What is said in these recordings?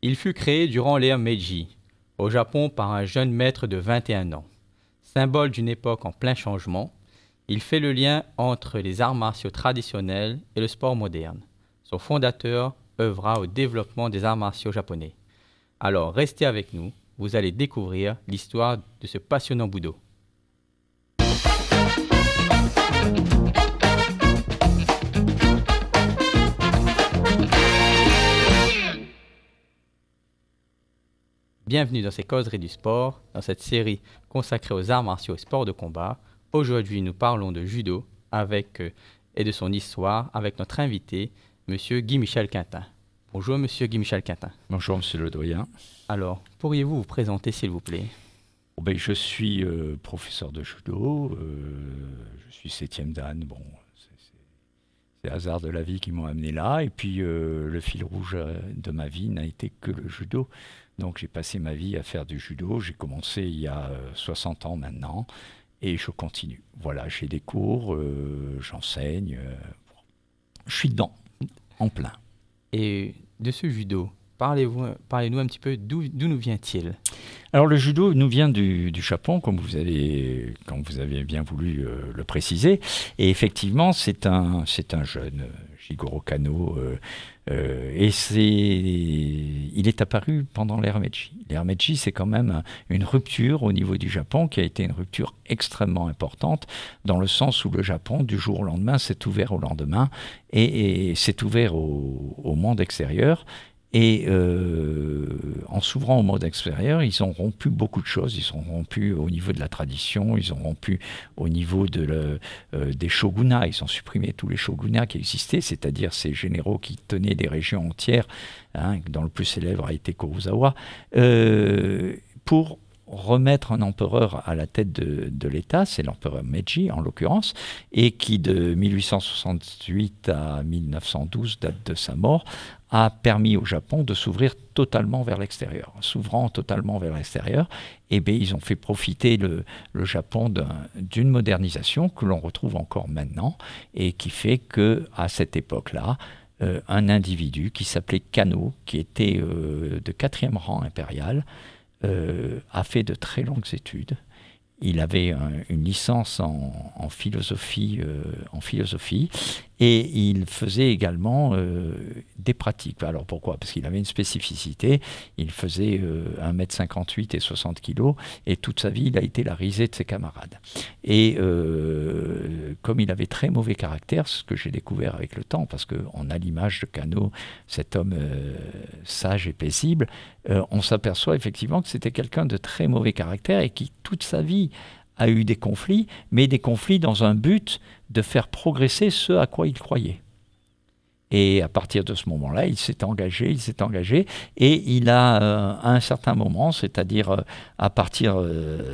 Il fut créé durant l'ère Meiji, au Japon par un jeune maître de 21 ans. Symbole d'une époque en plein changement, il fait le lien entre les arts martiaux traditionnels et le sport moderne. Son fondateur œuvra au développement des arts martiaux japonais. Alors restez avec nous, vous allez découvrir l'histoire de ce passionnant Budo. Bienvenue dans ces causeries du sport, dans cette série consacrée aux arts martiaux et sports de combat. Aujourd'hui, nous parlons de judo et de son histoire avec notre invité, Monsieur Guy-Michel Quintin. Bonjour Monsieur Guy-Michel Quintin. Bonjour Monsieur le doyen. Alors, pourriez-vous vous présenter s'il vous plaît? Je suis professeur de judo, je suis 7e dan, bon, c'est le hasard de la vie qui m'ont amené là, et puis le fil rouge de ma vie n'a été que le judo. Donc j'ai passé ma vie à faire du judo, j'ai commencé il y a 60 ans maintenant, et je continue. Voilà, j'ai des cours, j'enseigne, je suis dedans, en plein. Et de ce judo, parlez-nous un petit peu d'où nous vient-il? Alors le judo nous vient du Japon, comme vous avez bien voulu le préciser. Et effectivement, c'est un jeune, Jigoro Kano, et il est apparu pendant l'ère Meiji. L'ère Meiji, c'est quand même une rupture au niveau du Japon qui a été une rupture extrêmement importante, dans le sens où le Japon, du jour au lendemain, s'est ouvert au lendemain et s'est ouvert au monde extérieur. Et en s'ouvrant au monde extérieur, ils ont rompu beaucoup de choses. Ils ont rompu au niveau de la tradition, ils ont rompu au niveau des shogunats. Ils ont supprimé tous les shogunats qui existaient, c'est-à-dire ces généraux qui tenaient des régions entières, dont le plus célèbre a été Kurosawa, pour remettre un empereur à la tête de l'État, c'est l'empereur Meiji en l'occurrence, et qui de 1868 à 1912, date de sa mort, a permis au Japon de s'ouvrir totalement vers l'extérieur. S'ouvrant totalement vers l'extérieur, ils ont fait profiter le Japon d'une modernisation que l'on retrouve encore maintenant, et qui fait qu'à cette époque-là, un individu qui s'appelait Kano, qui était de 4e rang impérial, a fait de très longues études. Il avait une licence en philosophie, et il faisait également des pratiques. Alors pourquoi? Parce qu'il avait une spécificité, il faisait 1m58 et 60 kg, et toute sa vie, il a été la risée de ses camarades. Et comme il avait très mauvais caractère, ce que j'ai découvert avec le temps, parce qu'on a l'image de Kano, cet homme sage et paisible, on s'aperçoit effectivement que c'était quelqu'un de très mauvais caractère et qui, toute sa vie, a eu des conflits, mais des conflits dans un but de faire progresser ce à quoi il croyait. Et à partir de ce moment-là, il s'est engagé, et il a, à un certain moment, c'est-à-dire à partir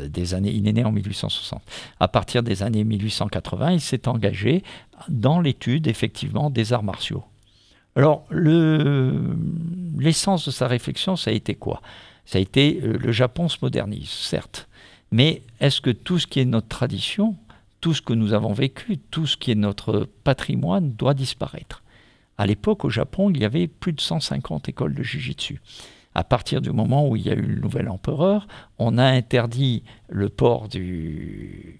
des années, il est né en 1860, à partir des années 1880, il s'est engagé dans l'étude, effectivement, des arts martiaux. Alors, l'essence de sa réflexion, ça a été quoi? Ça a été, le Japon se modernise, certes, mais est-ce que tout ce qui est notre tradition, tout ce que nous avons vécu, tout ce qui est notre patrimoine doit disparaître? À l'époque, au Japon, il y avait plus de 150 écoles de Jiu-Jitsu. À partir du moment où il y a eu le nouvel empereur, on a interdit le port des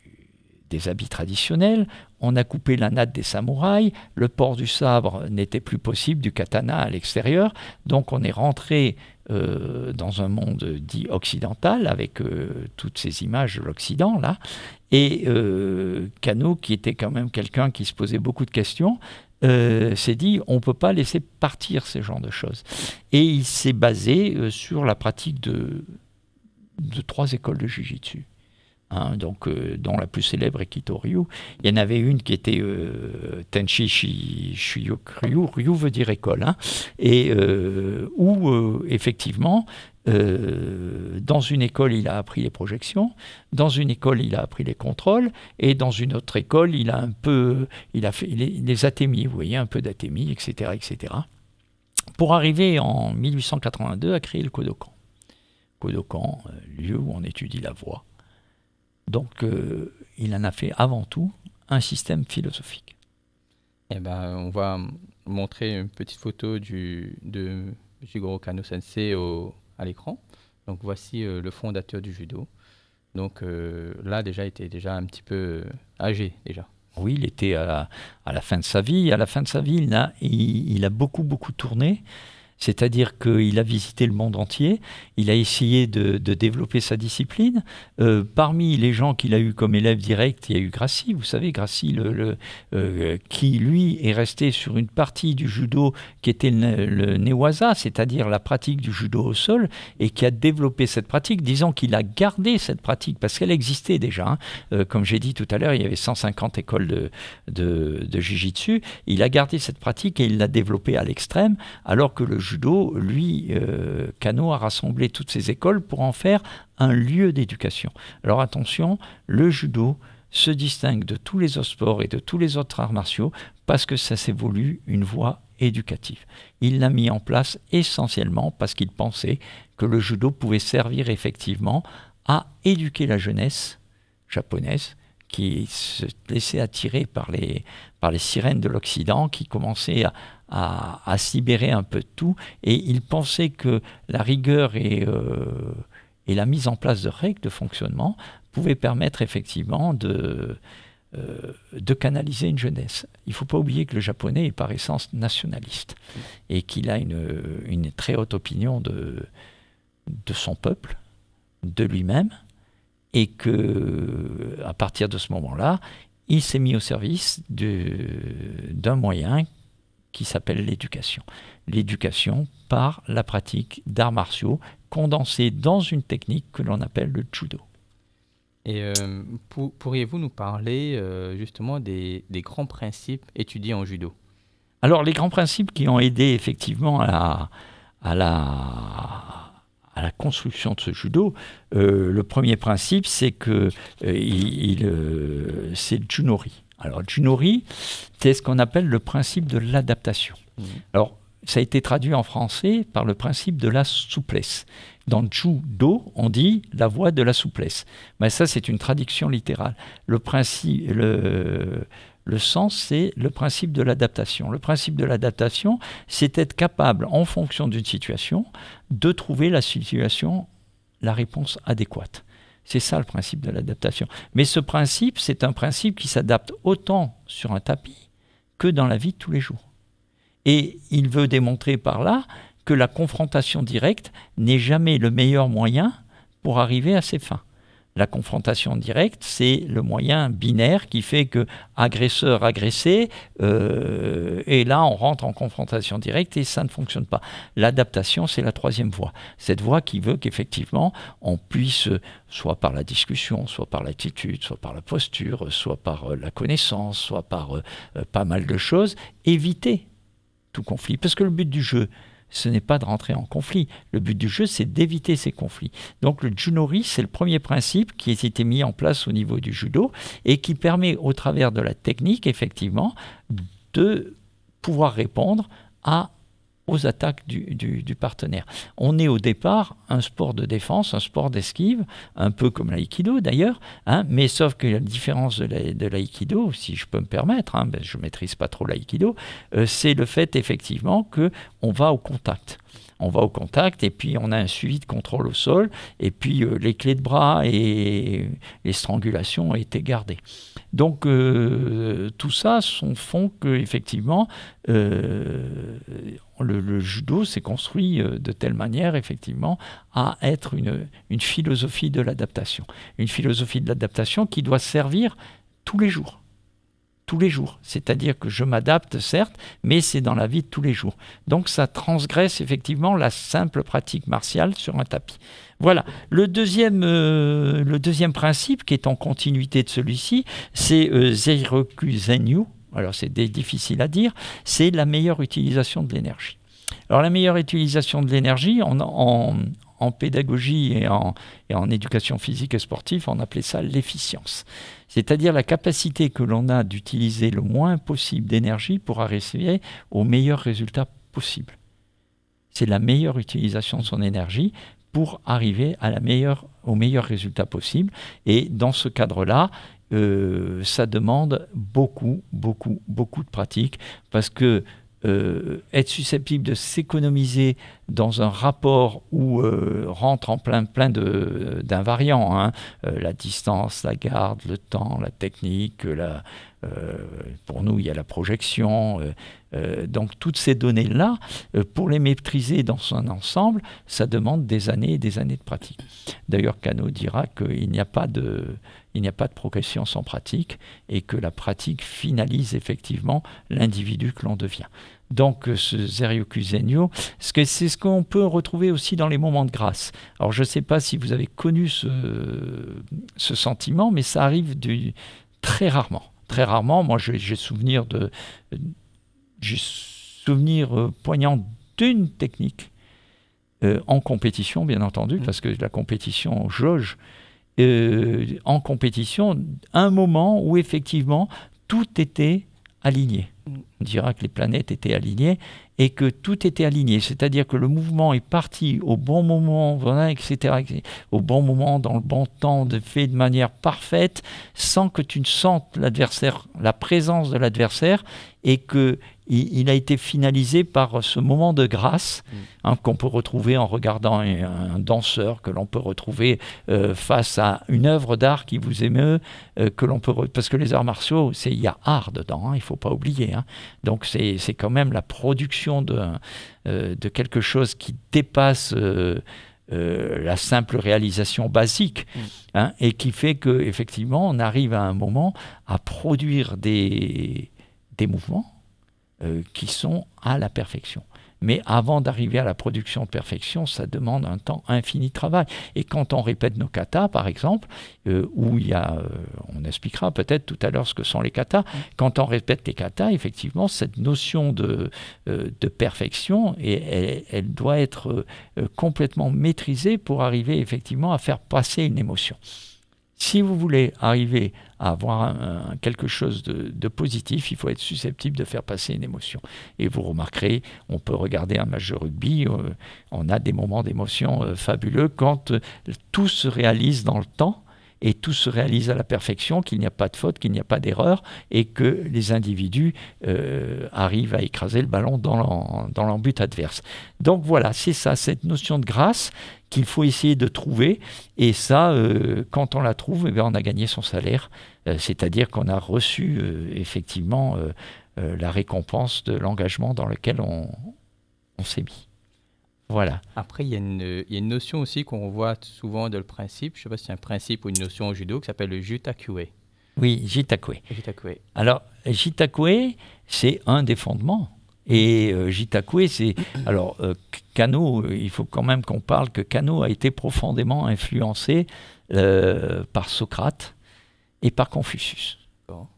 habits traditionnels, on a coupé la natte des samouraïs, le port du sabre n'était plus possible, du katana à l'extérieur, donc on est rentré dans un monde dit occidental, avec toutes ces images de l'Occident, là, et Kano, qui était quand même quelqu'un qui se posait beaucoup de questions, s'est dit, on ne peut pas laisser partir ces genres de choses. Et il s'est basé sur la pratique de 3 écoles de Jiu-Jitsu. Dont la plus célèbre est Kito-Ryu. Il y en avait une qui était Tenshi Shuyok-Ryu, Ryu veut dire école, et où effectivement, dans une école, il a appris les projections, dans une école, il a appris les contrôles, et dans une autre école, il a fait les atémis, vous voyez, un peu d'atémis, etc., etc., pour arriver en 1882 à créer le Kodokan. Kodokan, lieu où on étudie la voix. Donc, il en a fait avant tout un système philosophique. On va montrer une petite photo de Jigoro Kano Sensei à l'écran. Donc voici le fondateur du judo. Donc là déjà, il était déjà un petit peu âgé déjà. Oui, il était à la fin de sa vie. À la fin de sa vie, il a beaucoup tourné. C'est-à-dire qu'il a visité le monde entier, il a essayé de développer sa discipline. Parmi les gens qu'il a eu comme élève direct, il y a eu Gracie, vous savez, Gracie, qui lui est resté sur une partie du judo qui était le newaza, c'est-à-dire la pratique du judo au sol, et qui a développé cette pratique, disons qu'il a gardé cette pratique, parce qu'elle existait déjà. Comme j'ai dit tout à l'heure, il y avait 150 écoles de Jiu-Jitsu. Il a gardé cette pratique et il l'a développée à l'extrême, alors que le judo, lui, Kano a rassemblé toutes ces écoles pour en faire un lieu d'éducation. Alors attention, le judo se distingue de tous les autres sports et de tous les autres arts martiaux parce que ça s'est voulu une voie éducative. Il l'a mis en place essentiellement parce qu'il pensait que le judo pouvait servir effectivement à éduquer la jeunesse japonaise qui se laissait attirer par les sirènes de l'Occident, qui commençaient à se libérer un peu de tout, et il pensait que la rigueur et la mise en place de règles de fonctionnement pouvaient permettre effectivement de canaliser une jeunesse. Il ne faut pas oublier que le japonais est par essence nationaliste, et qu'il a une très haute opinion de son peuple, de lui-même, et qu'à partir de ce moment-là, il s'est mis au service d'un moyen qui s'appelle l'éducation. L'éducation par la pratique d'arts martiaux condensée dans une technique que l'on appelle le judo. Et pourriez-vous nous parler justement des grands principes étudiés en judo? Alors, les grands principes qui ont aidé effectivement à la construction de ce judo, le premier principe, c'est que c'est le Junori. Alors, le Junori, c'est ce qu'on appelle le principe de l'adaptation. Alors, ça a été traduit en français par le principe de la souplesse. Dans le judo, on dit la voie de la souplesse. Mais ça, c'est une traduction littérale. Le sens, c'est le principe de l'adaptation. Le principe de l'adaptation, c'est être capable, en fonction d'une situation, de trouver la réponse adéquate. C'est ça le principe de l'adaptation. Mais ce principe, c'est un principe qui s'adapte autant sur un tapis que dans la vie de tous les jours. Et il veut démontrer par là que la confrontation directe n'est jamais le meilleur moyen pour arriver à ses fins. La confrontation directe, c'est le moyen binaire qui fait que agresseur-agressé, et là on rentre en confrontation directe et ça ne fonctionne pas. L'adaptation, c'est la troisième voie. Cette voie qui veut qu'effectivement on puisse, soit par la discussion, soit par l'attitude, soit par la posture, soit par la connaissance, soit par pas mal de choses, éviter tout conflit. Parce que le but du jeu, ce n'est pas de rentrer en conflit. Le but du jeu, c'est d'éviter ces conflits. Donc le Junori, c'est le premier principe qui a été mis en place au niveau du judo et qui permet, au travers de la technique, effectivement, de pouvoir répondre aux attaques du partenaire. On est au départ un sport de défense, un sport d'esquive, un peu comme l'aïkido d'ailleurs, mais sauf que la différence de l'aïkido, si je peux me permettre, je ne maîtrise pas trop l'aïkido, c'est le fait effectivement qu'on va au contact. On va au contact et puis on a un suivi de contrôle au sol et puis les clés de bras et les strangulations ont été gardées. Donc tout ça font que effectivement le judo s'est construit de telle manière effectivement à être une philosophie de l'adaptation. Une philosophie de l'adaptation qui doit servir tous les jours. Tous les jours. C'est-à-dire que je m'adapte, certes, mais c'est dans la vie de tous les jours. Donc ça transgresse effectivement la simple pratique martiale sur un tapis. Voilà. Le deuxième principe qui est en continuité de celui-ci, c'est Zeiroku Zenyu. Alors c'est difficile à dire. C'est la meilleure utilisation de l'énergie. Alors la meilleure utilisation de l'énergie, en pédagogie et en éducation physique et sportive, on appelait ça l'efficience. C'est-à-dire la capacité que l'on a d'utiliser le moins possible d'énergie pour arriver au meilleur résultat possible. C'est la meilleure utilisation de son énergie pour arriver au meilleur résultat possible. Et dans ce cadre-là, ça demande beaucoup de pratique parce que être susceptible de s'économiser dans un rapport où rentre en plein d'invariants, hein, la distance, la garde, le temps, la technique, pour nous il y a la projection, donc toutes ces données-là, pour les maîtriser dans un ensemble, ça demande des années et des années de pratique. D'ailleurs, Kano dira qu'il n'y a pas de progression sans pratique et que la pratique finalise effectivement l'individu que l'on devient. Donc ce Zeiryoku-zenyo, c'est ce qu'on peut retrouver aussi dans les moments de grâce. Alors je ne sais pas si vous avez connu ce sentiment, mais ça arrive très rarement. Très rarement, moi j'ai souvenir poignant d'une technique en compétition, bien entendu, parce que la compétition jauge. En compétition, un moment où effectivement tout était aligné. On dira que les planètes étaient alignées et que tout était aligné, c'est-à-dire que le mouvement est parti au bon moment, voilà, etc., au bon moment, dans le bon temps, fait de manière parfaite, sans que tu ne sentes l'adversaire, la présence de l'adversaire, et qu'il a été finalisé par ce moment de grâce qu'on peut retrouver en regardant un danseur, que l'on peut retrouver face à une œuvre d'art qui vous émeut, que l'on peut parce que les arts martiaux, il y a art dedans, il ne faut pas oublier. Donc c'est quand même la production de quelque chose qui dépasse la simple réalisation basique, et qui fait qu'effectivement on arrive à un moment à produire des mouvements qui sont à la perfection. Mais avant d'arriver à la production de perfection, ça demande un temps infini de travail. Et quand on répète nos katas, par exemple, où il y a, on expliquera peut-être tout à l'heure ce que sont les katas, quand on répète les katas, effectivement, cette notion de perfection, elle doit être complètement maîtrisée pour arriver effectivement à faire passer une émotion. Si vous voulez arriver à avoir quelque chose de positif, il faut être susceptible de faire passer une émotion. Et vous remarquerez, on peut regarder un match de rugby, on a des moments d'émotion fabuleux quand tout se réalise dans le temps et tout se réalise à la perfection, qu'il n'y a pas de faute, qu'il n'y a pas d'erreur, et que les individus arrivent à écraser le ballon dans l'embut adverse. Donc voilà, c'est ça, cette notion de grâce qu'il faut essayer de trouver, et ça, quand on la trouve, on a gagné son salaire, c'est-à-dire qu'on a reçu effectivement la récompense de l'engagement dans lequel on s'est mis. Voilà. Après, il y a une notion aussi qu'on voit souvent dans le principe, je ne sais pas si c'est un principe ou une notion au judo, qui s'appelle le Jutakue. Oui, Jitakue. Alors, Jitakue, c'est un des fondements. Et Jitakue, c'est... Alors, Kano, il faut quand même qu'on parle que Kano a été profondément influencé par Socrate et par Confucius.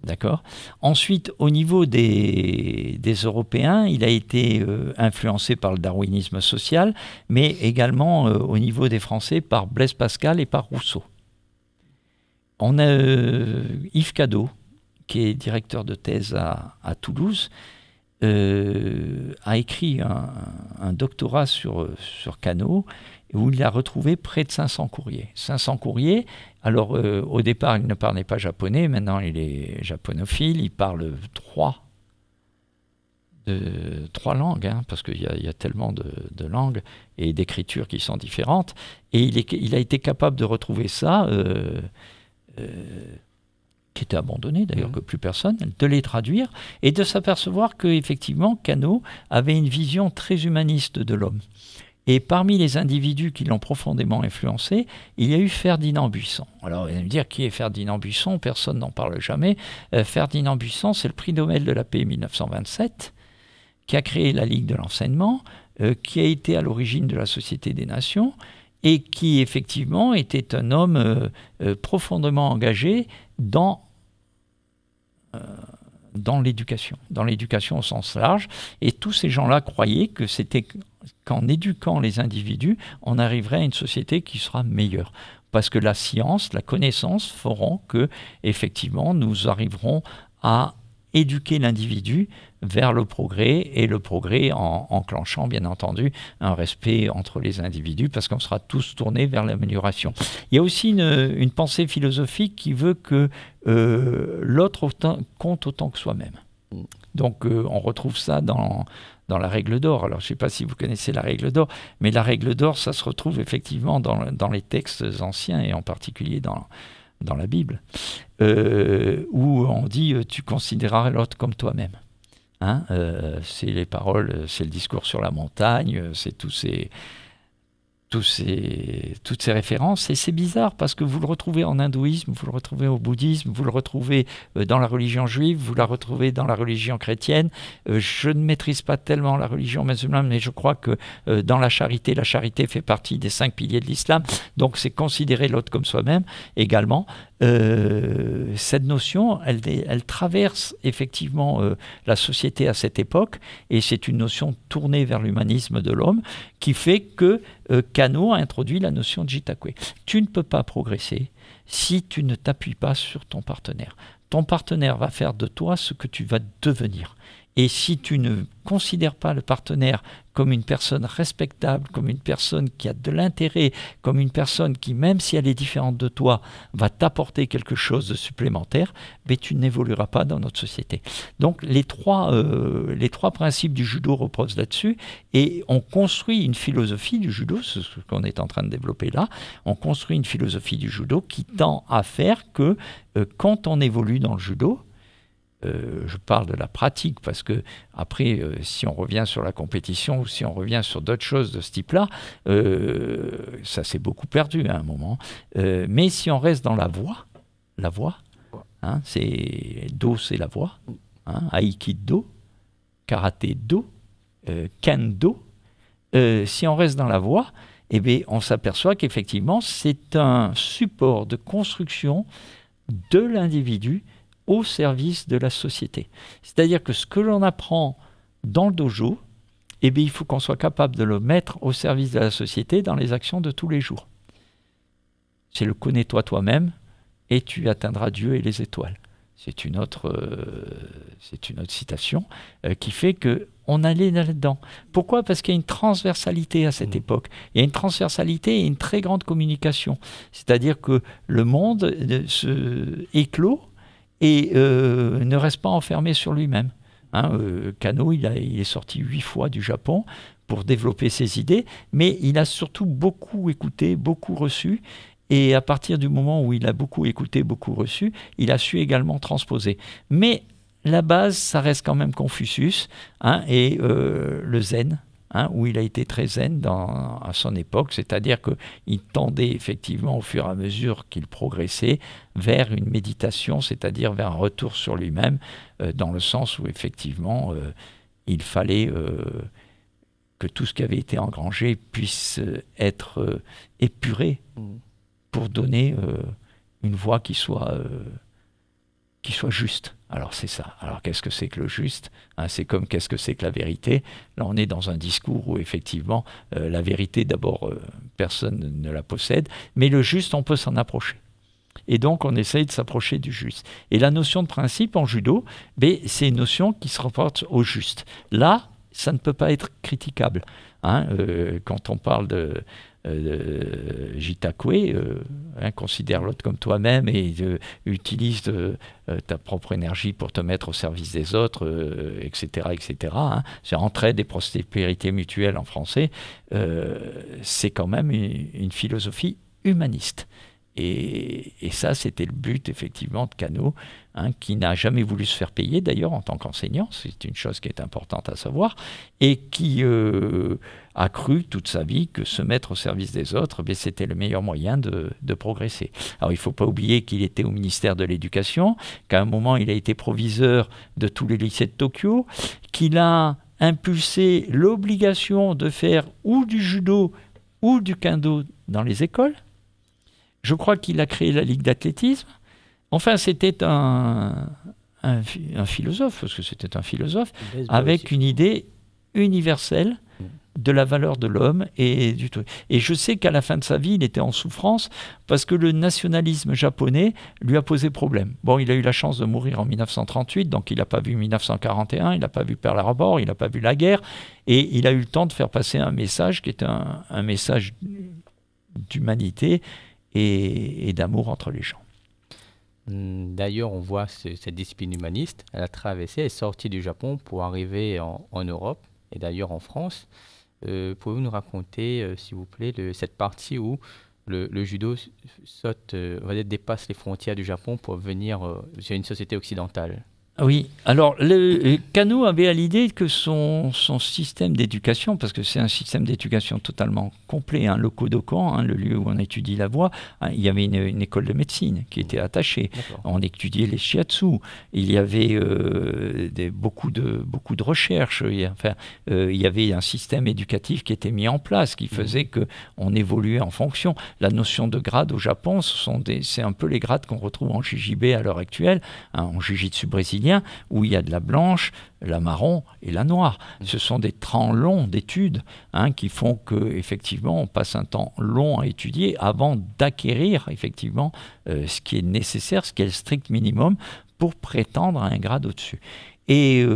D'accord. Ensuite, au niveau des Européens, il a été influencé par le darwinisme social, mais également au niveau des Français par Blaise Pascal et par Rousseau. On a Yves Cadeau, qui est directeur de thèse à Toulouse, a écrit un doctorat sur Kano, où il a retrouvé près de 500 courriers. 500 courriers, alors au départ il ne parlait pas japonais, maintenant il est japonophile, il parle trois langues, parce qu'il y a tellement de langues et d'écritures qui sont différentes, et il a été capable de retrouver ça, qui était abandonné d'ailleurs, que plus personne, de les traduire, et de s'apercevoir qu'effectivement Kano avait une vision très humaniste de l'homme. Et parmi les individus qui l'ont profondément influencé, il y a eu Ferdinand Buisson. Alors, vous allez me dire, qui est Ferdinand Buisson? Personne n'en parle jamais. Ferdinand Buisson, c'est le prix Nobel de la paix 1927, qui a créé la Ligue de l'enseignement, qui a été à l'origine de la Société des Nations, et qui, effectivement, était un homme profondément engagé dans l'éducation au sens large. Et tous ces gens-là croyaient que c'était qu'en éduquant les individus, on arriverait à une société qui sera meilleure. Parce que la science, la connaissance feront que, effectivement, nous arriverons à éduquer l'individu vers le progrès, et le progrès en enclenchant, bien entendu, un respect entre les individus, parce qu'on sera tous tournés vers l'amélioration. Il y a aussi une pensée philosophique qui veut que l'autre compte autant que soi-même. Donc on retrouve ça dans la règle d'or. Alors je ne sais pas si vous connaissez la règle d'or, mais la règle d'or, ça se retrouve effectivement dans les textes anciens et en particulier dans la Bible, où on dit tu considéreras l'autre comme toi-même. Hein, c'est les paroles, c'est le discours sur la montagne, c'est toutes ces références, et c'est bizarre parce que vous le retrouvez en hindouisme, vous le retrouvez au bouddhisme, vous le retrouvez dans la religion juive, vous la retrouvez dans la religion chrétienne. Je ne maîtrise pas tellement la religion musulmane, mais je crois que dans la charité fait partie des 5 piliers de l'islam, donc c'est considérer l'autre comme soi-même également. Cette notion, elle traverse effectivement la société à cette époque, et c'est une notion tournée vers l'humanisme de l'homme qui fait que Kano a introduit la notion de Jitakwe. Tu ne peux pas progresser si tu ne t'appuies pas sur ton partenaire. Ton partenaire va faire de toi ce que tu vas devenir. Et si tu ne considères pas le partenaire comme une personne respectable, comme une personne qui a de l'intérêt, comme une personne qui, même si elle est différente de toi, va t'apporter quelque chose de supplémentaire, mais tu n'évolueras pas dans notre société. Donc les trois principes du judo reposent là-dessus, et on construit une philosophie du judo, c'est ce qu'on est en train de développer là, on construit une philosophie du judo qui tend à faire que quand on évolue dans le judo, je parle de la pratique parce que après, si on revient sur la compétition ou si on revient sur d'autres choses de ce type-là, ça s'est beaucoup perdu à un moment. Mais si on reste dans la voie, hein, c'est do, c'est la voie, hein, Aikido, karaté do, kendo. Si on reste dans la voie, eh bien, on s'aperçoit qu'effectivement, c'est un support de construction de l'individu au service de la société. C'est-à-dire que ce que l'on apprend dans le dojo, eh bien, il faut qu'on soit capable de le mettre au service de la société dans les actions de tous les jours. C'est le « connais-toi toi-même et tu atteindras Dieu et les étoiles ». C'est une autre citation qui fait qu'on allait là-dedans. Pourquoi ? Parce qu'il y a une transversalité à cette époque. Il y a une transversalité et une très grande communication. C'est-à-dire que le monde se éclot et ne reste pas enfermé sur lui-même. Hein, Kano, il est sorti 8 fois du Japon pour développer ses idées, mais il a surtout beaucoup écouté, beaucoup reçu, et à partir du moment où il a beaucoup écouté, beaucoup reçu, il a su également transposer. Mais la base, ça reste quand même Confucius, hein, et le zen, hein, où il a été très zen à son époque, c'est-à-dire qu'il tendait effectivement au fur et à mesure qu'il progressait vers une méditation, c'est-à-dire vers un retour sur lui-même, dans le sens où effectivement il fallait que tout ce qui avait été engrangé puisse être épuré pour donner une voie qui soit juste. Alors c'est ça. Alors qu'est-ce que c'est que le juste, hein, c'est comme qu'est-ce que c'est que la vérité. Là on est dans un discours où effectivement la vérité d'abord personne ne la possède, mais le juste on peut s'en approcher. Et donc on essaye de s'approcher du juste. Et la notion de principe en judo, c'est une notion qui se rapporte au juste. Là, ça ne peut pas être critiquable. Hein, quand on parle de Jitakwe, considère l'autre comme toi-même et utilise ta propre énergie pour te mettre au service des autres, etc. etc. Hein. C'est entraide et prospérité mutuelle en français. C'est quand même une philosophie humaniste. Et ça, c'était le but, effectivement, de Kano, hein, qui n'a jamais voulu se faire payer, d'ailleurs, en tant qu'enseignant. C'est une chose qui est importante à savoir. Et qui a cru toute sa vie que se mettre au service des autres, c'était le meilleur moyen de progresser. Alors, il ne faut pas oublier qu'il était au ministère de l'Éducation, qu'à un moment, il a été proviseur de tous les lycées de Tokyo, qu'il a impulsé l'obligation de faire ou du judo ou du kendo dans les écoles. Je crois qu'il a créé la Ligue d'athlétisme. Enfin, c'était un philosophe, parce que c'était un philosophe, avec une idée universelle de la valeur de l'homme et du tout. Et je sais qu'à la fin de sa vie, il était en souffrance parce que le nationalisme japonais lui a posé problème. Bon, il a eu la chance de mourir en 1938, donc il n'a pas vu 1941, il n'a pas vu Pearl Harbor, il n'a pas vu la guerre, et il a eu le temps de faire passer un message qui est un message d'humanité et d'amour entre les gens. D'ailleurs, on voit cette discipline humaniste, elle a traversé, elle est sortie du Japon pour arriver en Europe et d'ailleurs en France. Pouvez-vous nous raconter, s'il vous plaît, cette partie où le judo saute, on va dire, dépasse les frontières du Japon pour venir sur une société occidentale? Oui, alors le Kano avait à l'idée que son système d'éducation, parce que c'est un système d'éducation totalement complet, le Kodokan, le lieu où on étudie la voix, il y avait une école de médecine qui était attachée, on étudiait les shiatsu, il y avait beaucoup de recherches, il y avait un système éducatif qui était mis en place, qui faisait qu'on évoluait en fonction. La notion de grade au Japon, c'est un peu les grades qu'on retrouve en JJB à l'heure actuelle, en Jiu-Jitsu brésilien, où il y a de la blanche, la marron et la noire. Ce sont des temps longs d'études qui font qu'effectivement on passe un temps long à étudier avant d'acquérir effectivement ce qui est nécessaire, ce qui est le strict minimum pour prétendre à un grade au-dessus. Et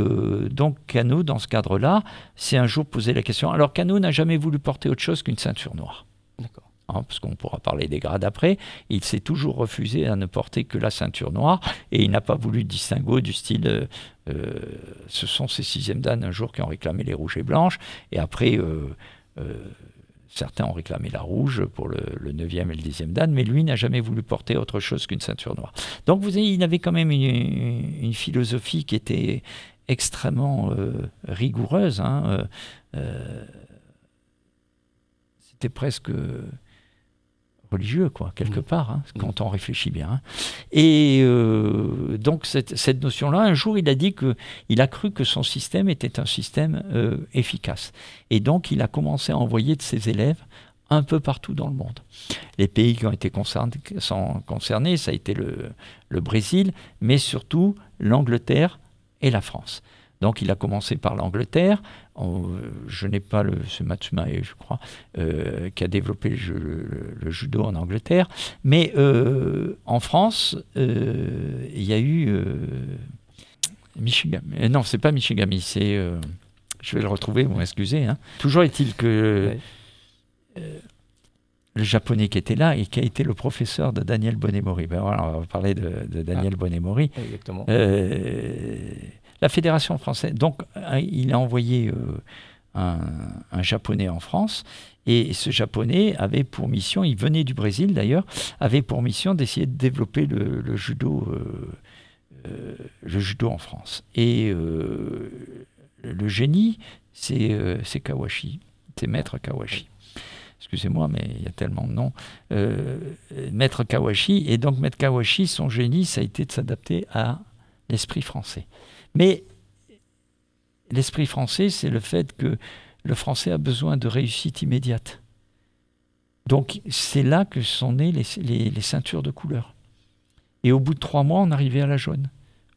donc Kano, dans ce cadre-là, s'est un jour posé la question. Alors Kano n'a jamais voulu porter autre chose qu'une ceinture noire. D'accord. Parce qu'on pourra parler des grades après, il s'est toujours refusé à ne porter que la ceinture noire, et il n'a pas voulu de distinguo du style ce sont ces 6e dan un jour qui ont réclamé les rouges et blanches, et après certains ont réclamé la rouge pour le 9e et le 10e dan, mais lui n'a jamais voulu porter autre chose qu'une ceinture noire. Donc vous voyez, il avait quand même une philosophie qui était extrêmement rigoureuse, c'était presque religieux, quelque part, quand on réfléchit bien. Et donc, cette notion-là, un jour, il a dit qu'il a cru que son système était un système efficace. Et donc, il a commencé à envoyer de ses élèves un peu partout dans le monde. Les pays qui ont été concernés, ça a été le Brésil, mais surtout l'Angleterre et la France. Donc il a commencé par l'Angleterre. Je n'ai pas c'est Matsumae, je crois, qui a développé le judo en Angleterre. Mais en France, il y a eu Michigami. Non, c'est pas Michigami, c'est... je vais le retrouver, vous m'excusez. Toujours est-il que le japonais qui était là et qui a été le professeur de Daniel Bonnet-Mori. Ben voilà, on va parler de Daniel Bonnet-Mori. Exactement. La Fédération française, donc il a envoyé un japonais en France, et ce japonais avait pour mission, il venait du Brésil d'ailleurs, avait pour mission d'essayer de développer le judo en France. Et le génie, c'est Kawashi, c'est Maître Kawashi. Excusez-moi, mais il y a tellement de noms. Maître Kawashi, et donc Maître Kawashi, son génie, ça a été de s'adapter à l'esprit français. Mais l'esprit français, c'est le fait que le français a besoin de réussite immédiate. Donc c'est là que sont nées les ceintures de couleur. Et au bout de 3 mois, on arrivait à la jaune.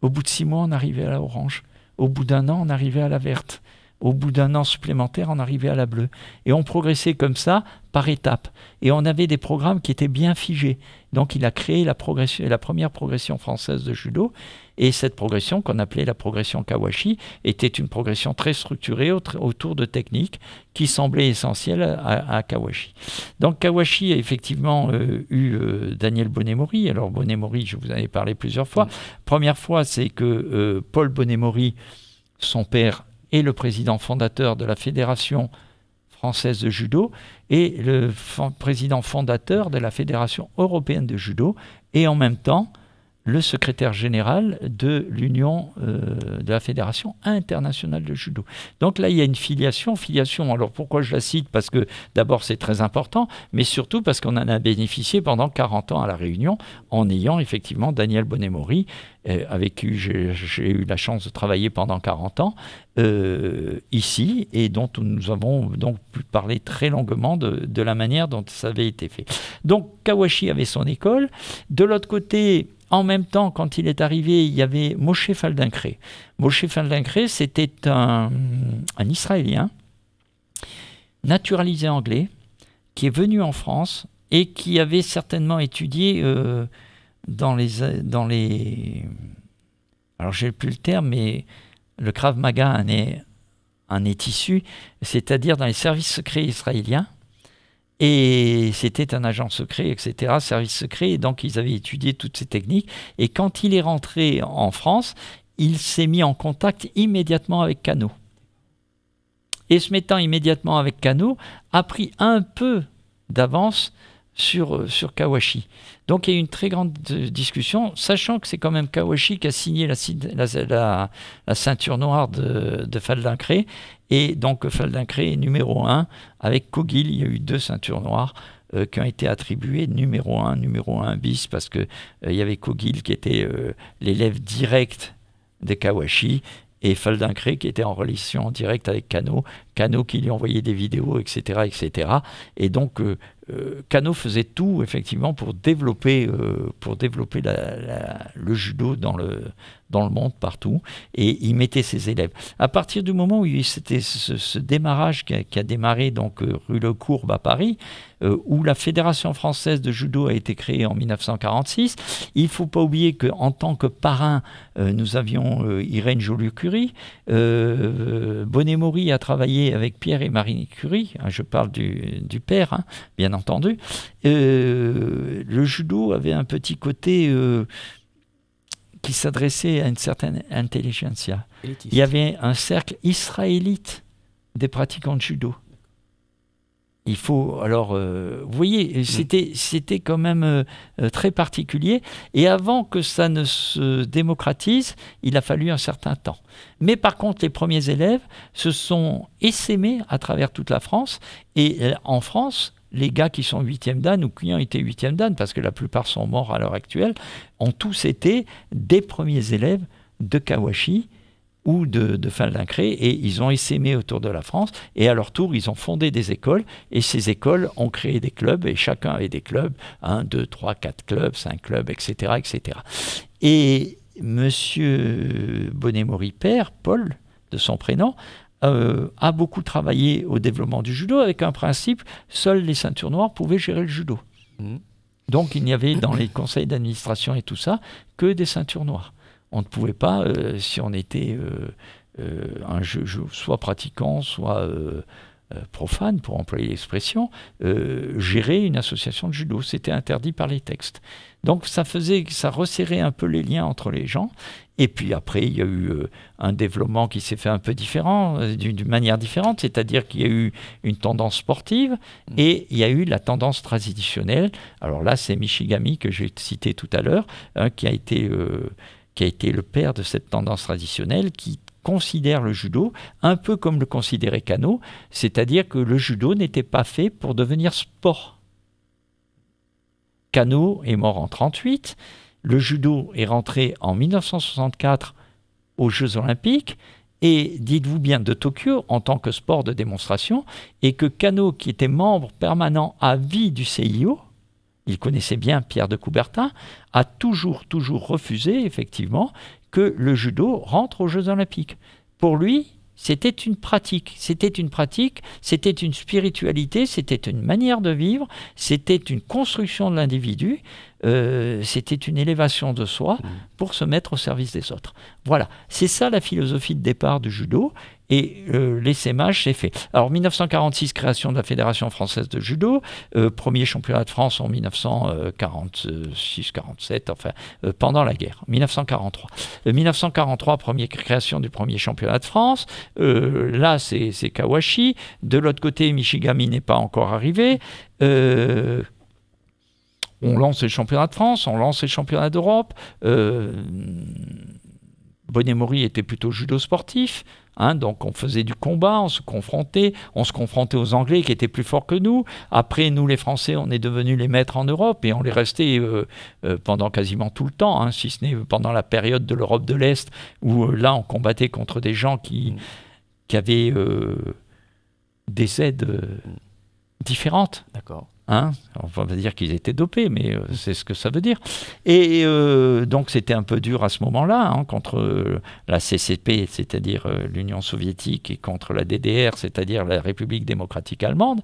Au bout de 6 mois, on arrivait à la orange. Au bout d'1 an, on arrivait à la verte. Au bout d'1 an supplémentaire, on arrivait à la bleue. Et on progressait comme ça, par étapes. Et on avait des programmes qui étaient bien figés. Donc il a créé la première progression française de judo. Et cette progression, qu'on appelait la progression Kawashi, était une progression très structurée autour de techniques qui semblaient essentielles à Kawashi. Donc Kawashi a effectivement eu Daniel Bonnet-Mori. Alors Bonnet-Mori, je vous en ai parlé plusieurs fois. Première fois, c'est que Paul Bonnet-Mori, son père, est le président fondateur de la Fédération française de judo et le président fondateur de la Fédération européenne de judo, et en même temps le secrétaire général de l'Union de la Fédération internationale de judo. Donc là, il y a une filiation. Alors pourquoi je la cite? Parce que d'abord, c'est très important, mais surtout parce qu'on en a bénéficié pendant 40 ans à La Réunion, en ayant effectivement Daniel Bonnet-Mori, avec qui j'ai eu la chance de travailler pendant 40 ans, ici, et dont nous avons donc pu parler très longuement de la manière dont ça avait été fait. Donc Kawashi avait son école. De l'autre côté, en même temps, quand il est arrivé, il y avait Moshe Faldinkray. Moshe Faldinkray, c'était un Israélien naturalisé anglais qui est venu en France et qui avait certainement étudié dans les... Alors, j'ai plus le terme, mais le Krav Maga en est issu, c'est-à-dire dans les services secrets israéliens. Et c'était un agent secret, etc., service secret. Et donc, ils avaient étudié toutes ces techniques. Et quand il est rentré en France, il s'est mis en contact immédiatement avec Kano. Et se mettant immédiatement avec Kano, a pris un peu d'avance sur Kawashi. Donc il y a eu une très grande discussion, sachant que c'est quand même Kawashi qui a signé la ceinture noire de Feldenkrais, et donc Feldenkrais est numéro 1, avec Kogil, il y a eu 2 ceintures noires qui ont été attribuées, numéro 1 bis, parce qu'il y avait Kogil qui était l'élève direct de Kawashi, et Feldenkrais qui était en relation directe avec Kano qui lui envoyait des vidéos, etc. etc. Et donc, Kano faisait tout, effectivement, pour développer le judo dans le monde, partout. Et il mettait ses élèves. À partir du moment où c'était ce démarrage qui a démarré donc, rue Le Courbe à Paris, où la Fédération française de judo a été créée en 1946, il ne faut pas oublier qu'en tant que parrain, nous avions Irène Joliot-Curie, Bonnet-Maury a travaillé avec Pierre et Marie Curie, je parle du père, hein, bien entendu. Le judo avait un petit côté qui s'adressait à une certaine intelligentsia. Il y avait un cercle israélite des pratiquants de judo. Il faut, alors, vous voyez, c'était quand même très particulier. Et avant que ça ne se démocratise, il a fallu un certain temps. Mais par contre, les premiers élèves se sont essaimés à travers toute la France. Et en France, les gars qui sont 8e dan ou qui ont été 8e dan, parce que la plupart sont morts à l'heure actuelle, ont tous été des premiers élèves de Kawashi ou de Feldenkrais, et ils ont essaimé autour de la France, et à leur tour, ils ont fondé des écoles, et ces écoles ont créé des clubs, et chacun avait des clubs, 1, 2, 3, 4 clubs, 5 clubs, etc. etc. Et monsieur Bonnet-Maury père, Paul, de son prénom, a beaucoup travaillé au développement du judo, avec un principe, seuls les ceintures noires pouvaient gérer le judo. Donc il n'y avait dans les conseils d'administration et tout ça, que des ceintures noires. On ne pouvait pas, si on était soit pratiquant, soit profane, pour employer l'expression, gérer une association de judo. C'était interdit par les textes. Donc ça resserrait un peu les liens entre les gens. Et puis après, il y a eu un développement qui s'est fait un peu différent, d'une manière différente, c'est-à-dire qu'il y a eu une tendance sportive et il y a eu la tendance traditionnelle. Alors là, c'est Michigami, que j'ai cité tout à l'heure, qui a été le père de cette tendance traditionnelle, qui considère le judo un peu comme le considérait Kano, c'est-à-dire que le judo n'était pas fait pour devenir sport. Kano est mort en 1938, le judo est rentré en 1964 aux Jeux Olympiques, et dites-vous bien de Tokyo en tant que sport de démonstration, et que Kano, qui était membre permanent à vie du CIO, il connaissait bien Pierre de Coubertin, a toujours refusé, effectivement, que le judo rentre aux Jeux Olympiques. Pour lui, c'était une pratique, c'était une spiritualité, c'était une manière de vivre, c'était une construction de l'individu, c'était une élévation de soi pour se mettre au service des autres. Voilà, c'est ça la philosophie de départ du judo, et l'essaimage s'est fait. Alors 1946, création de la Fédération française de judo, premier championnat de France en 1946-47, enfin pendant la guerre, 1943. 1943, création du premier championnat de France, là c'est Kawashi, de l'autre côté Michigami n'est pas encore arrivé, on lance les championnats de France, on lance les championnats d'Europe. Bonnet-Maury était plutôt judo sportif, donc on faisait du combat, on se confrontait aux Anglais qui étaient plus forts que nous. Après, nous les Français, on est devenus les maîtres en Europe, et on l'est resté pendant quasiment tout le temps, si ce n'est pendant la période de l'Europe de l'Est, où là on combattait contre des gens qui avaient des aides différentes. D'accord. On va pas dire qu'ils étaient dopés, mais c'est ce que ça veut dire. Et donc c'était un peu dur à ce moment-là, contre la CCP, c'est-à-dire l'Union soviétique, et contre la DDR, c'est-à-dire la République démocratique allemande.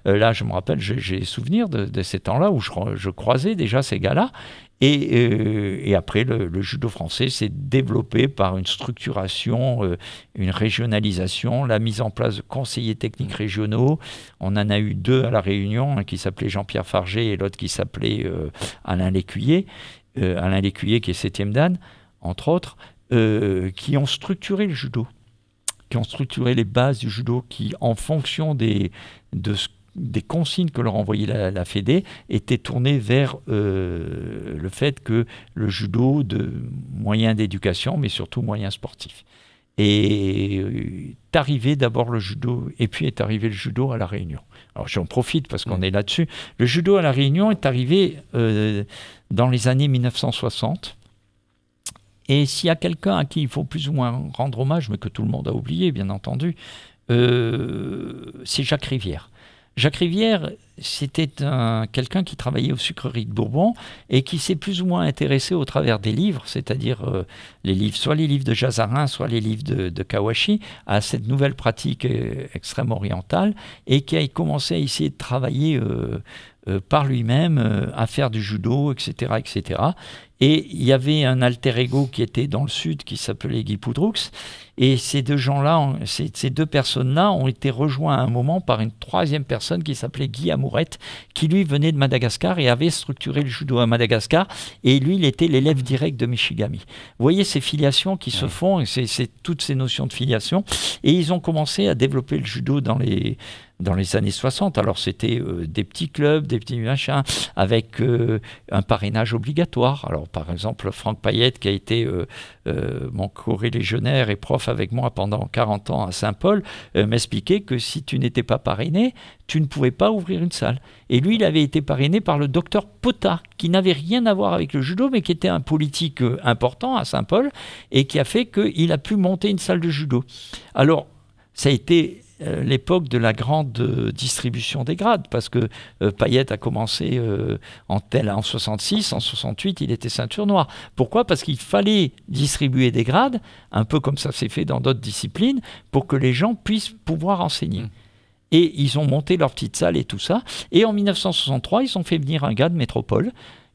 Là, je me rappelle, j'ai souvenir de ces temps-là où je croisais déjà ces gars-là, Et après, le judo français s'est développé par une structuration, une régionalisation, la mise en place de conseillers techniques régionaux. On en a eu 2 à La Réunion, un qui s'appelait Jean-Pierre Fargé et l'autre qui s'appelait Alain Lécuyer. Alain Lécuyer qui est 7e dan, entre autres, qui ont structuré le judo, qui ont structuré les bases du judo, qui, en fonction des consignes que leur envoyait la Fédé, étaient tournées vers le fait que le judo, de moyen d'éducation, mais surtout moyen sportif. Et est arrivé d'abord le judo, et puis est arrivé le judo à La Réunion. Alors j'en profite parce qu'on est là-dessus. Le judo à La Réunion est arrivé dans les années 1960. Et s'il y a quelqu'un à qui il faut plus ou moins rendre hommage, mais que tout le monde a oublié, bien entendu, c'est Jacques Rivière. Jacques Rivière, c'était quelqu'un qui travaillait aux sucreries de Bourbon et qui s'est plus ou moins intéressé au travers des livres, c'est-à-dire les livres, soit les livres de Jazarin, soit les livres de Kawashi, à cette nouvelle pratique extrême orientale, et qui a commencé à essayer de travailler par lui-même, à faire du judo, etc., etc. Et il y avait un alter ego qui était dans le sud, qui s'appelait Guy Poudroux, et ces 2 gens-là, ces 2 personnes-là ont été rejoints à un moment par une 3e personne qui s'appelait Guy Amourette, qui lui venait de Madagascar et avait structuré le judo à Madagascar, et lui, il était l'élève direct de Michigami. Vous voyez ces filiations qui se font, et c'est toutes ces notions de filiation, et ils ont commencé à développer le judo dans les années 60. Alors c'était des petits clubs, des petits machins, avec un parrainage obligatoire. Alors par exemple, Franck Payette, qui a été mon corélégionnaire et prof avec moi pendant 40 ans à Saint-Paul, m'expliquait que si tu n'étais pas parrainé, tu ne pouvais pas ouvrir une salle. Et lui, il avait été parrainé par le docteur Pota, qui n'avait rien à voir avec le judo, mais qui était un politique important à Saint-Paul, et qui a fait qu'il a pu monter une salle de judo. Alors, ça a été l'époque de la grande distribution des grades, parce que Payette a commencé en 66, en 68, il était ceinture noire. Pourquoi ? Parce qu'il fallait distribuer des grades, un peu comme ça s'est fait dans d'autres disciplines, pour que les gens puissent pouvoir enseigner. Et ils ont monté leur petite salle et tout ça. Et en 1963, ils ont fait venir un gars de métropole,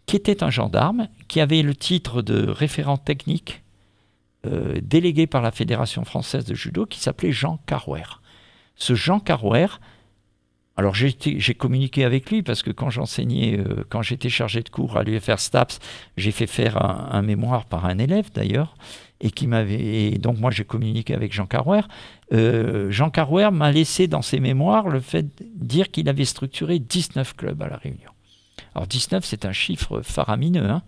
qui était un gendarme, qui avait le titre de référent technique, délégué par la Fédération française de judo, qui s'appelait Jean Carouer. Ce Jean Carouer, alors j'ai communiqué avec lui parce que quand j'enseignais, quand j'étais chargé de cours à l'UFR STAPS, j'ai fait faire un mémoire par un élève d'ailleurs, et donc moi j'ai communiqué avec Jean Carouer. Jean Carouer m'a laissé dans ses mémoires le fait de dire qu'il avait structuré 19 clubs à La Réunion. Alors 19, c'est un chiffre faramineux, hein.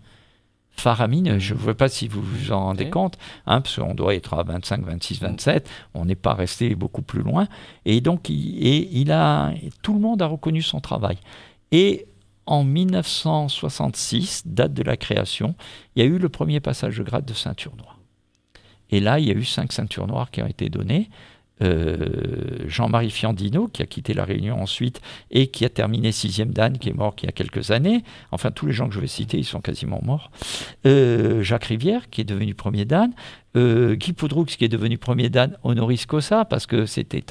Faramineux, je ne sais pas si vous vous en rendez compte, hein, parce qu'on doit être à 25, 26, 27, on n'est pas resté beaucoup plus loin. Et donc, tout le monde a reconnu son travail. Et en 1966, date de la création, il y a eu le premier passage de grade de ceinture noire. Et là, il y a eu 5 ceintures noires qui ont été données. Jean-Marie Fiandino, qui a quitté La Réunion ensuite et qui a terminé 6e dan, qui est mort il y a quelques années. Enfin, tous les gens que je vais citer, ils sont quasiment morts. Jacques Rivière, qui est devenu 1er dan. Guy Poudroux, qui est devenu 1er dan honoris causa, parce que c'était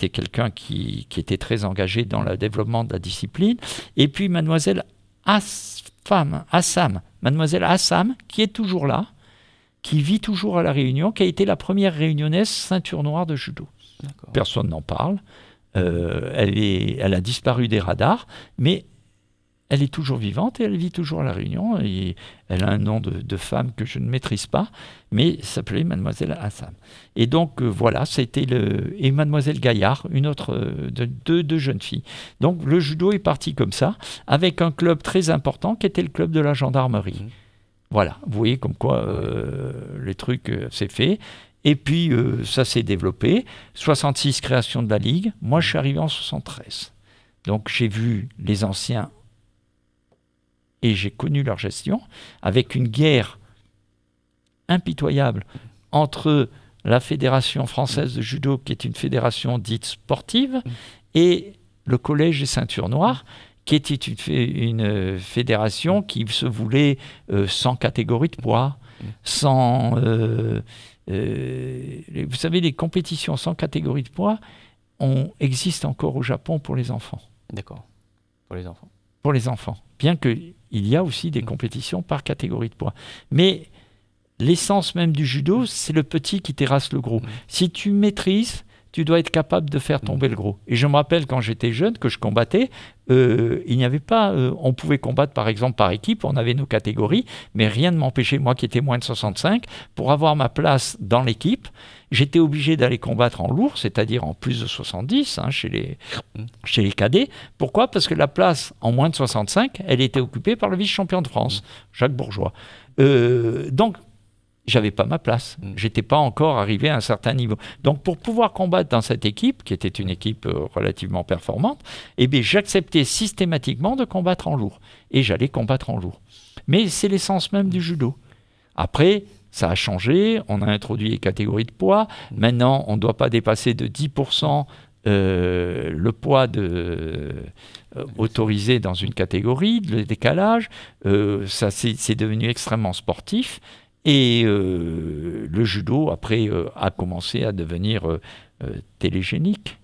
quelqu'un qui était très engagé dans le développement de la discipline. Et puis Mademoiselle Assam, qui est toujours là, qui vit toujours à La Réunion, qui a été la première réunionnaise ceinture noire de judo. Personne n'en parle. Elle a disparu des radars, mais elle est toujours vivante et elle vit toujours à La Réunion. Et elle a un nom de femme que je ne maîtrise pas, mais s'appelait Mademoiselle Assam. Et donc voilà, c'était et Mademoiselle Gaillard, une autre de deux jeunes filles. Donc le judo est parti comme ça, avec un club très important qui était le club de la gendarmerie. Voilà, vous voyez comme quoi les trucs c'est fait. Et puis ça s'est développé. 66, création de la Ligue. Moi, je suis arrivé en 73. Donc j'ai vu les anciens et j'ai connu leur gestion, avec une guerre impitoyable entre la Fédération française de judo, qui est une fédération dite sportive, et le Collège des ceintures noires, qui était une fédération qui se voulait sans catégorie de poids, sans... vous savez, les compétitions sans catégorie de poids existent encore au Japon pour les enfants. D'accord. Pour les enfants. Pour les enfants. bien qu'il y a aussi des compétitions par catégorie de poids. Mais l'essence même du judo, c'est le petit qui terrasse le gros. Si tu maîtrises, tu dois être capable de faire tomber le gros. Et je me rappelle quand j'étais jeune, que je combattais, il n'y avait pas... on pouvait combattre par exemple par équipe, on avait nos catégories, mais rien ne m'empêchait, moi qui étais moins de 65, pour avoir ma place dans l'équipe, j'étais obligé d'aller combattre en lourd, c'est-à-dire en plus de 70, chez les cadets. Pourquoi ? Parce que la place en moins de 65, elle était occupée par le vice-champion de France, Jacques Bourgeois. Donc, j'avais pas ma place. J'étais pas encore arrivé à un certain niveau. Donc, pour pouvoir combattre dans cette équipe, qui était une équipe relativement performante, j'acceptais systématiquement de combattre en lourd. Et j'allais combattre en lourd. Mais c'est l'essence même du judo. Après, ça a changé. On a introduit les catégories de poids. Maintenant, on ne doit pas dépasser de 10% le poids autorisé dans une catégorie, le décalage. Ça, c'est devenu extrêmement sportif. Et le judo, après, a commencé à devenir télégénique.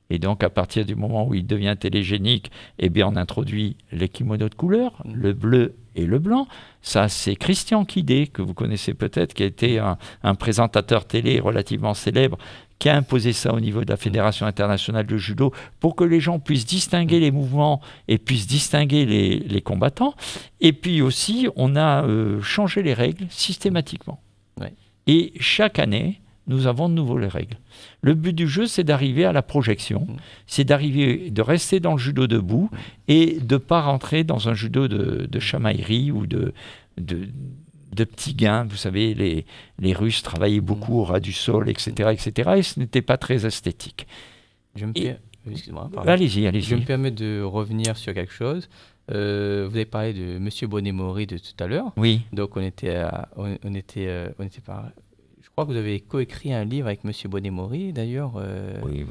Et donc, à partir du moment où il devient télégénique, on introduit les kimonos de couleur, le bleu et le blanc. Ça, c'est Christian Kidé, que vous connaissez peut-être, qui a été un présentateur télé relativement célèbre, qui a imposé ça au niveau de la Fédération internationale de judo pour que les gens puissent distinguer les mouvements et puissent distinguer les combattants. Et puis aussi, on a changé les règles systématiquement. Ouais. Et chaque année, nous avons de nouveau les règles. Le but du jeu, c'est d'arriver à la projection, c'est de rester dans le judo debout et de ne pas rentrer dans un judo de chamaillerie ou de petits gains. Vous savez, les Russes travaillaient beaucoup au ras du sol, etc., etc. Et ce n'était pas très esthétique. Excusez-moi. Allez-y. Je me permets de revenir sur quelque chose. Vous avez parlé de M. Bonnet-Maury de tout à l'heure. Oui. Donc, on était par... Je crois que vous avez coécrit un livre avec M. Bonnet-Maury, d'ailleurs. Oui.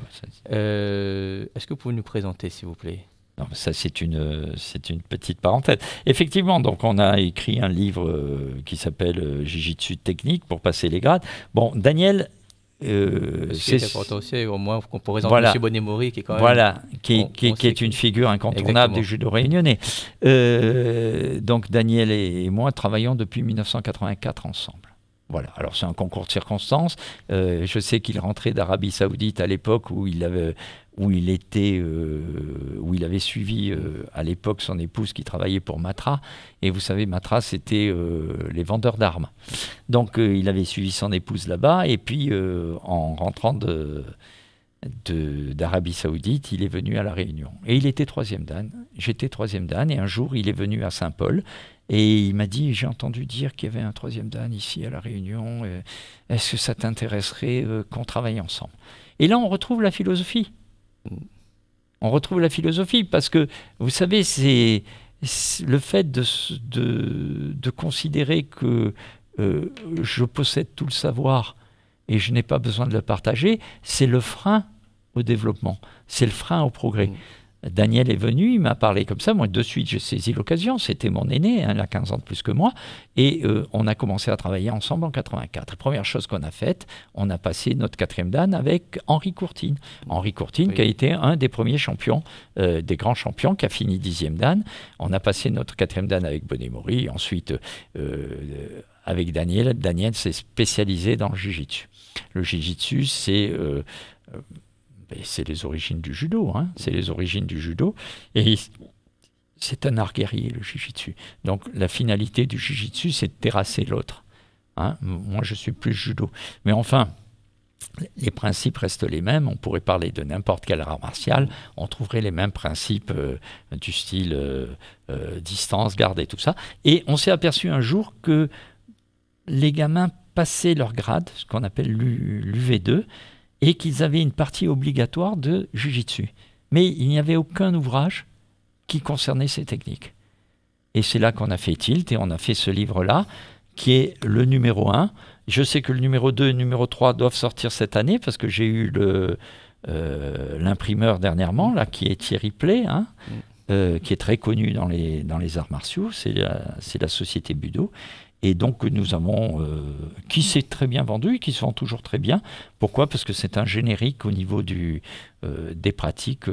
Est-ce que vous pouvez nous présenter, s'il vous plaît ? Non, ça, c'est une petite parenthèse. Effectivement, donc on a écrit un livre qui s'appelle Jiu-Jitsu technique pour passer les grades. Bon, Daniel... c'est important aussi, au moins, qu'on pourrait présenter M. Bonnet-Maury, qui est quand même... qui est une figure incontournable du judo réunionnais. Donc, Daniel et moi travaillons depuis 1984 ensemble. Voilà, alors c'est un concours de circonstances. Je sais qu'il rentrait d'Arabie Saoudite à l'époque où il avait suivi à l'époque son épouse qui travaillait pour Matra. Et vous savez, Matra, c'était les vendeurs d'armes. Donc il avait suivi son épouse là-bas. Et puis en rentrant d'Arabie Saoudite, il est venu à La Réunion. Et il était 3e dan. J'étais 3e dan. Et un jour, il est venu à Saint-Paul. Et il m'a dit, j'ai entendu dire qu'il y avait un 3e dan ici à La Réunion. Est-ce que ça t'intéresserait qu'on travaille ensemble ? Et là, on retrouve la philosophie. On retrouve la philosophie parce que, vous savez, c'est le fait de considérer que je possède tout le savoir et je n'ai pas besoin de le partager, c'est le frein au développement, c'est le frein au progrès. Daniel est venu, il m'a parlé comme ça, moi de suite j'ai saisi l'occasion, c'était mon aîné, il a 15 ans de plus que moi, et on a commencé à travailler ensemble en 84. La première chose qu'on a faite, on a passé notre 4e dan avec Henri Courtine. Henri Courtine qui a été un des premiers champions, des grands champions, qui a fini 10e dan. On a passé notre 4e dan avec Bonnet-Maury, ensuite avec Daniel. Daniel s'est spécialisé dans le jiu-jitsu. Le jiu-jitsu, c'est les origines du judo, c'est les origines du judo, et c'est un art guerrier, le jiu-jitsu. Donc la finalité du jiu-jitsu, c'est de terrasser l'autre. Moi, je suis plus judo. Mais enfin, les principes restent les mêmes. On pourrait parler de n'importe quel art martial, on trouverait les mêmes principes du style distance, garde et tout ça. Et on s'est aperçu un jour que les gamins passaient leur grade, ce qu'on appelle l'UV2, et qu'ils avaient une partie obligatoire de Jiu-Jitsu. Mais il n'y avait aucun ouvrage qui concernait ces techniques. Et c'est là qu'on a fait tilt, et on a fait ce livre-là, qui est le numéro 1. Je sais que le numéro 2 et le numéro 3 doivent sortir cette année, parce que j'ai eu l'imprimeur dernièrement, là, qui est Thierry Play, qui est très connu dans les arts martiaux, c'est la société Budo. Et donc nous avons, qui s'est très bien vendu et qui se vend toujours très bien. Pourquoi ? Parce que c'est un générique au niveau des pratiques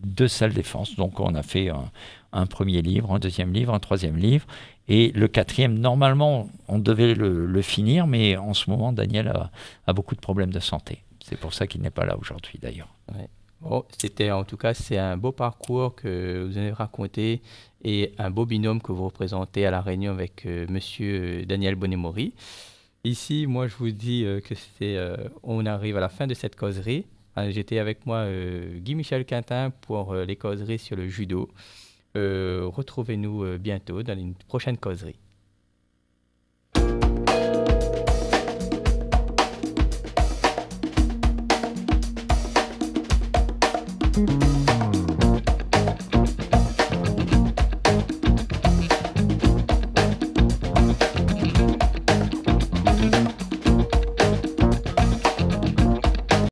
de salle défense. Donc on a fait un premier livre, un deuxième livre, un troisième livre. Et le quatrième, normalement, on devait le finir, mais en ce moment, Daniel a beaucoup de problèmes de santé. C'est pour ça qu'il n'est pas là aujourd'hui, d'ailleurs. Ouais. Bon, en tout cas, c'est un beau parcours que vous avez raconté et un beau binôme que vous représentez à La Réunion avec Monsieur Daniel Bonnet-Maury. Ici, moi, je vous dis on arrive à la fin de cette causerie. J'étais avec moi Guy-Michel Quintin pour les causeries sur le judo. Retrouvez-nous bientôt dans une prochaine causerie. Thank you.